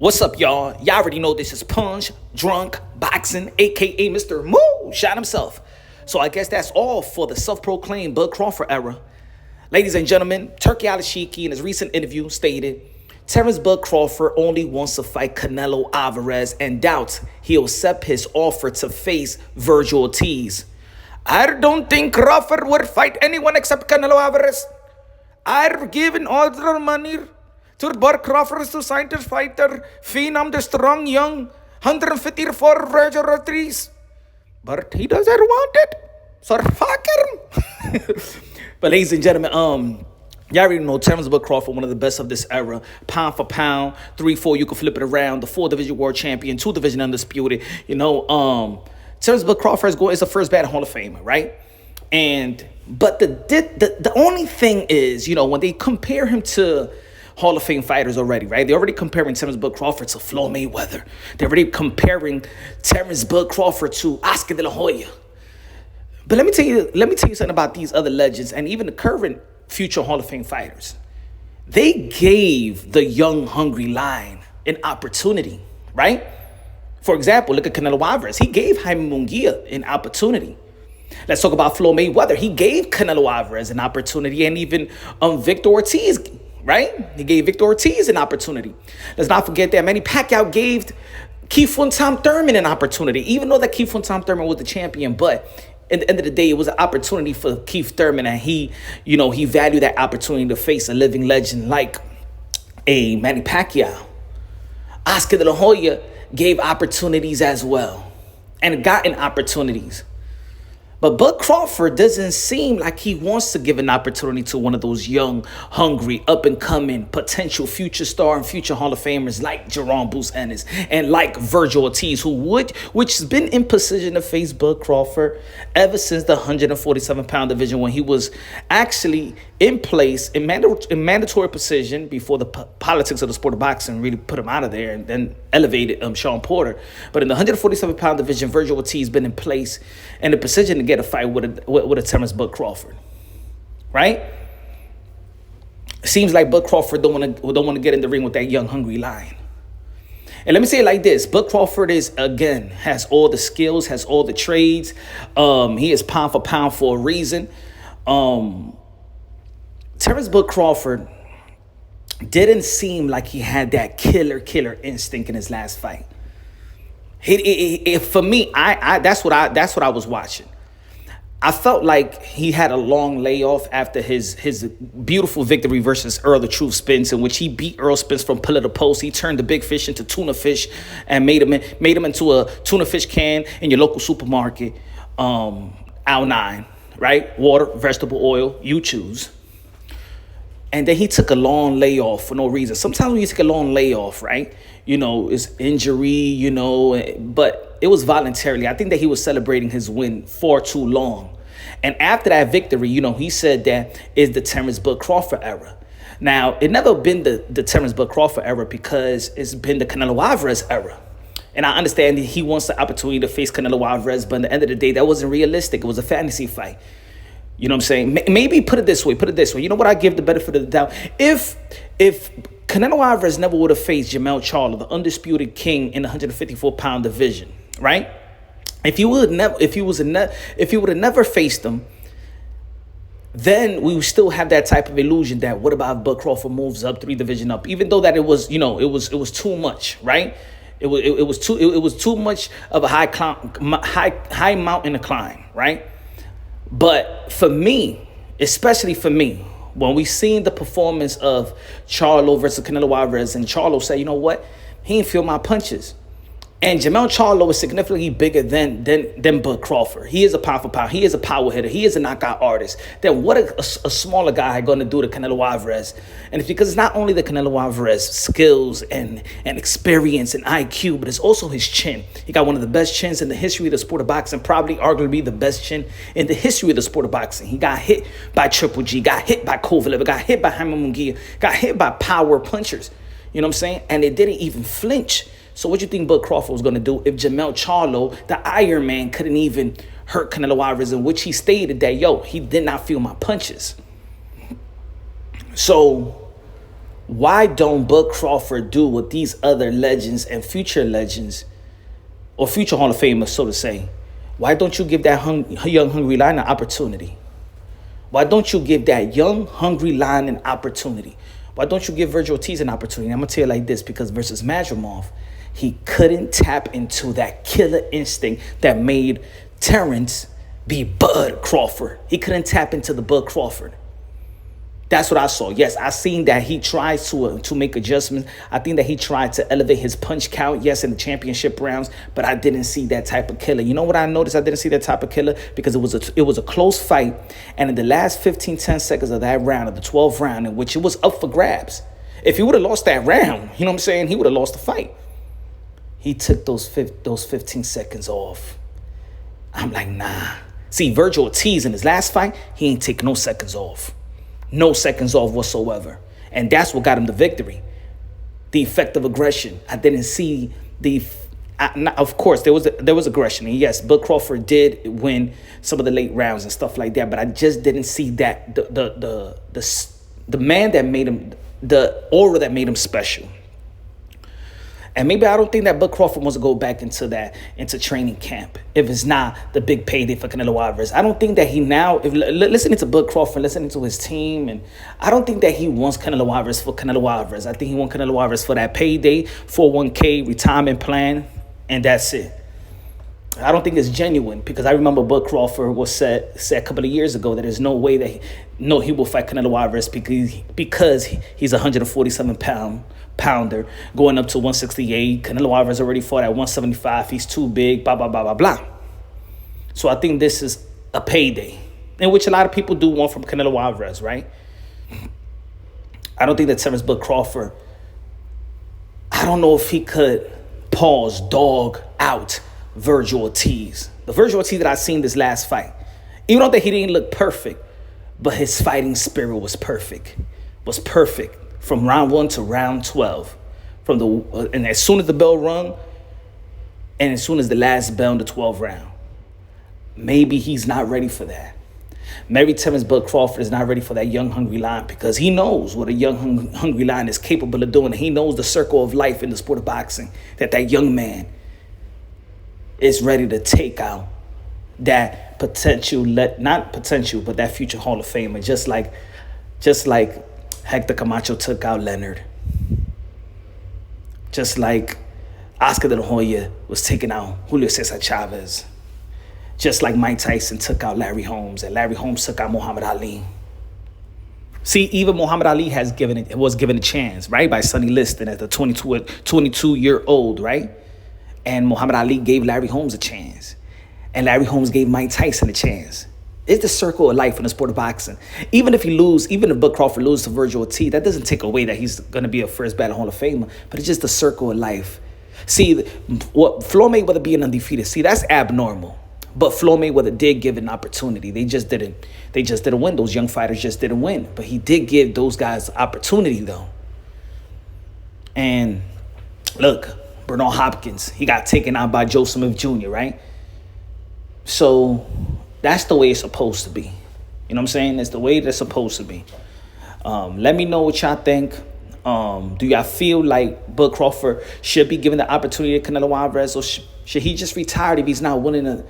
What's up, y'all? Y'all already know this is Punch, Drunk, Boxing, aka Mr. Moo, shot himself. So I guess that's all for the self-proclaimed Bud Crawford era. Ladies and gentlemen, Turki Alalshikh in his recent interview stated, Terence Bud Crawford only wants to fight Canelo Alvarez and doubts he'll accept his offer to face Vergil Ortiz. I don't think Crawford would fight anyone except Canelo Alvarez. I've given all the money to Bud Crawford to sign this fighter, phenom, the strong, young, 154 Vergil Ortiz. But he doesn't want it, so fuck him. But ladies and gentlemen, y'all already know Terence Bud Crawford, one of the best of this era. Pound for pound, 3-4, you can flip it around. The 4-division world champion, 2-division undisputed. Terence Bud Crawford is the first ballot Hall of Famer, right? But the only thing is, when they compare him to Hall of Fame fighters already, right? They're already comparing Terence Bud Crawford to Floyd Mayweather. They're already comparing Terence Bud Crawford to Oscar de la Hoya. But let me tell you something about these other legends and even the current future Hall of Fame fighters. They gave the young, hungry lion an opportunity, right? For example, look at Canelo Alvarez. He gave Jaime Munguia an opportunity. Let's talk about Floyd Mayweather. He gave Canelo Alvarez an opportunity, and even Victor Ortiz, right? He gave Victor Ortiz an opportunity. Let's not forget that Manny Pacquiao gave Keith Tom Thurman an opportunity, even though that Keith Tom Thurman was the champion. But at the end of the day, it was an opportunity for Keith Thurman, and he valued that opportunity to face a living legend like a Manny Pacquiao. Oscar de la Hoya gave opportunities as well and gotten opportunities. But Bud Crawford doesn't seem like he wants to give an opportunity to one of those young, hungry, up-and-coming, potential future star and future Hall of Famers like Jerome Bruce Ennis and like Vergil Ortiz, which has been in position to face Bud Crawford ever since the 147-pound division, when he was actually in place in mandatory position before the politics of the sport of boxing really put him out of there and then elevated Sean Porter. But in the 147-pound division, Vergil Ortiz has been in place and the position to get a fight with a Terence Bud Crawford, right? Seems like Bud Crawford don't want to get in the ring with that young, hungry lion. And let me say it like this: Bud Crawford has all the skills, has all the trades. He is pound for pound for a reason. Terence Bud Crawford didn't seem like he had that killer instinct in his last fight. For me, that's what I was watching. I felt like he had a long layoff after his beautiful victory versus Earl the Truth Spence, in which he beat Earl Spence from pillar to post. He turned the big fish into tuna fish and made him into a tuna fish can in your local supermarket. Aisle 9, right? Water, vegetable oil, you choose. And then he took a long layoff for no reason. Sometimes when you take a long layoff, right, it's injury, but it was voluntarily. I think that he was celebrating his win far too long. And after that victory, he said that is the Terence Bud Crawford era. Now, it never been the Terence Bud Crawford era because it's been the Canelo Alvarez era. And I understand that he wants the opportunity to face Canelo Alvarez, but at the end of the day, that wasn't realistic. It was a fantasy fight. You know what I'm saying? Maybe put it this way. You know what? I give the benefit of the doubt. If Canelo Alvarez never would have faced Jermell Charlo, the undisputed king in the 154-pound division, right? If he would have never faced him, then we would still have that type of illusion that what about if Bud Crawford moves up 3 division up? Even though that it was too much, right? It was too much of a high mountain to climb, right? But for me, especially for me, when we seen the performance of Charlo versus Canelo Alvarez, and Charlo said, you know what? He didn't feel my punches. And Jermell Charlo is significantly bigger than Bud Crawford. He is a pound for pound. He is a power hitter. He is a knockout artist. Then what a smaller guy going to do to Canelo Alvarez? And it's because it's not only the Canelo Alvarez skills and experience and IQ, but it's also his chin. He got one of the best chins in the history of the sport of boxing, probably arguably the best chin in the history of the sport of boxing. He got hit by Triple G, got hit by Kovalev, got hit by Jaime Munguia, got hit by power punchers. You know what I'm saying? And it didn't even flinch. So what do you think Bud Crawford was going to do if Jermell Charlo, the Iron Man, couldn't even hurt Canelo Alvarez, in which he stated that, he did not feel my punches. So Why don't Bud Crawford do what these other legends and future legends, or future Hall of Famers, so to say? Why don't you give that young, hungry lion an opportunity? Why don't you give that young, hungry lion an opportunity? Why don't you give Vergil Ortiz an opportunity? I'm going to tell you like this, because versus Madrimov, he couldn't tap into that killer instinct that made Terence be Bud Crawford. He couldn't tap into the Bud Crawford. That's what I saw. Yes, I seen that he tried to make adjustments. I think that he tried to elevate his punch count, yes, in the championship rounds, but I didn't see that type of killer. You know what I noticed? I didn't see that type of killer because it was a close fight, and in the last 15, 10 seconds of that round, of the 12th round, in which it was up for grabs, if he would have lost that round, you know what I'm saying, he would have lost the fight. He took those 15 seconds off. I'm like, nah. See, Vergil Ortiz in his last fight, he ain't taking no seconds off. No seconds off whatsoever. And that's what got him the victory. The effective aggression. I didn't see of course, there was aggression. And yes, Bud Crawford did win some of the late rounds and stuff like that. But I just didn't see that the man that made him, the aura that made him special. And maybe I don't think that Bud Crawford wants to go back into training camp if it's not the big payday for Canelo Alvarez. I don't think that he now, listening to Bud Crawford, listening to his team, and I don't think that he wants Canelo Alvarez for Canelo Alvarez. I think he wants Canelo Alvarez for that payday, 401k, retirement plan, and that's it. I don't think it's genuine, because I remember Bud Crawford was said a couple of years ago that there's no way that he will fight Canelo Alvarez because he's a 147-pounder going up to 168. Canelo Alvarez already fought at 175. He's too big, blah, blah, blah, blah, blah. So I think this is a payday, in which a lot of people do want from Canelo Alvarez, right? I don't think that Terence Bud Crawford, I don't know if he could dog out Vergil Ortiz. The Vergil Ortiz that I seen this last fight, even though that he didn't look perfect, but his fighting spirit was perfect. From round 1 to round 12. And as soon as the bell rung, and as soon as the last bell in the 12th round, maybe he's not ready for that. Maybe Terence Bud Crawford is not ready for that young, hungry lion, because he knows what a young, hungry lion is capable of doing. He knows the circle of life in the sport of boxing, that young man is ready to take out that potential, not potential, but that future Hall of Famer, just like Hector Camacho took out Leonard. Just like Oscar De La Hoya was taking out Julio Cesar Chavez. Just like Mike Tyson took out Larry Holmes, and Larry Holmes took out Muhammad Ali. See, even Muhammad Ali was given a chance, right, by Sonny Liston as the 22-year-old, right? And Muhammad Ali gave Larry Holmes a chance. And Larry Holmes gave Mike Tyson a chance. It's the circle of life in the sport of boxing. Even if Bud Crawford loses to Vergil Ortiz, that doesn't take away that he's going to be a first ballot Hall of Famer. But it's just the circle of life. See, what Floyd Mayweather being undefeated, see, that's abnormal. But Floyd Mayweather did give an opportunity. They just didn't win. Those young fighters just didn't win. But he did give those guys opportunity, though. And look, Bernard Hopkins, he got taken out by Joe Smith Jr., right? So that's the way it's supposed to be. You know what I'm saying? That's the way that's supposed to be. Let me know what y'all think. Do y'all feel like Bud Crawford should be given the opportunity to Canelo Alvarez, or should he just retire if he's not willing to,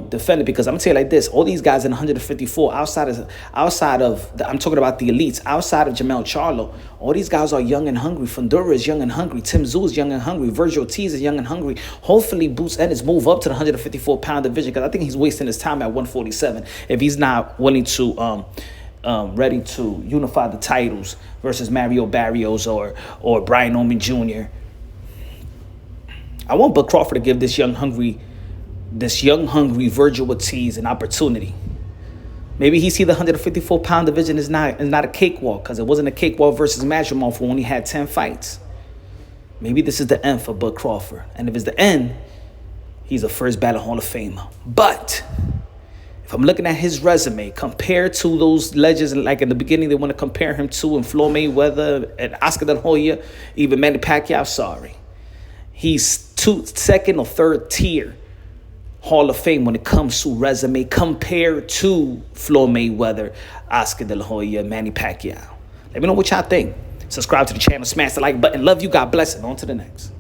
defend it? Because I'm gonna tell you like this: all these guys in 154, outside of I'm talking about the elites, outside of Jamel Charlo, all these guys are young and hungry. Fundura is young and hungry. Tim Tszyu is young and hungry. Vergil Ortiz is young and hungry. Hopefully, Bout's Ennis move up to the 154-pound division, because I think he's wasting his time at 147 if he's not willing to ready to unify the titles versus Mario Barrios or Brian Oman Jr. I want Bud Crawford to give this young hungry Vergil Ortiz an opportunity. Maybe he see the 154-pound division is not a cakewalk, because it wasn't a cakewalk versus Madrimov, who only had 10 fights. Maybe this is the end for Bud Crawford. And if it's the end, he's a first ballot Hall of Famer. But if I'm looking at his resume compared to those legends, like in the beginning they want to compare him to, and Floyd Mayweather and Oscar De La Hoya, even Manny Pacquiao, sorry. He's second or third tier Hall of Fame when it comes to resume compared to Floyd Mayweather, Oscar De La Hoya, Manny Pacquiao. Let me know what y'all think. Subscribe to the channel, smash the like button. Love you, God bless, and on to the next.